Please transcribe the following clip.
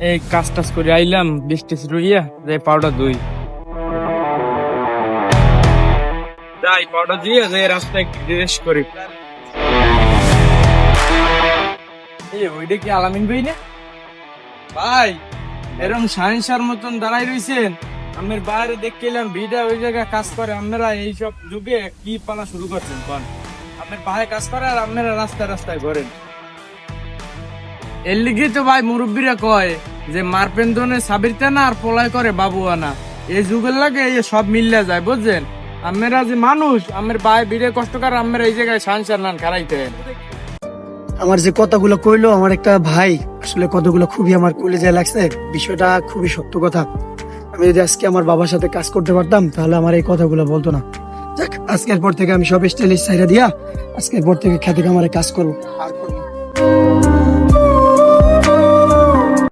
এই কাজ টাজ করে আইলাম, বৃষ্টি শুরু হইয়া যে পাউডার দুই যাই পাউডার দিয়ে যে রাস্তায় ড্রেস করি। ওইটা কি আলামিন ভাই না? ভাই এরকম সায়েন্সার মতন দাঁড়াই রইছেন, আমের বাইরে দেখে এলাম ভিড়া ওই জায়গায় কাজ করে। আপনারা এইসব যুগে কি পালা শুরু করছেন কোন? আপনার বাইরে কাজ করে আর আপনারা রাস্তায় রাস্তায় ঘোরেন। এর লিগে তো ভাই মুরব্বীরা কয় যে মারপেন্দনে সাবিরটা না আর পলাই করে বাবু আনা। এই যুগের লাগে এই সব মিললে যায় বুঝছেন। আপনারা যে মানুষ, আমার ভাই ভিড়ে কষ্ট করে আপনারা এই জায়গায় সায়েন্সার নান খারাইতেন। আমার যে কথাগুলো কইলো আমার একটা ভাই, আসলে কথাগুলো খুবই আমার কলিজায় লাগছে। বিষয়টা খুবই সত্য কথা। আমি যদি আজকে আমার বাবার সাথে কাজ করতে পারতাম তাহলে আমার এই কথাগুলো বলতো না। যাক, আজকের পর থেকে আমি সব স্টাইলিশ সাইরা দিয়া আজকের পর থেকে খেতে কামারে কাজ করবো আর করবো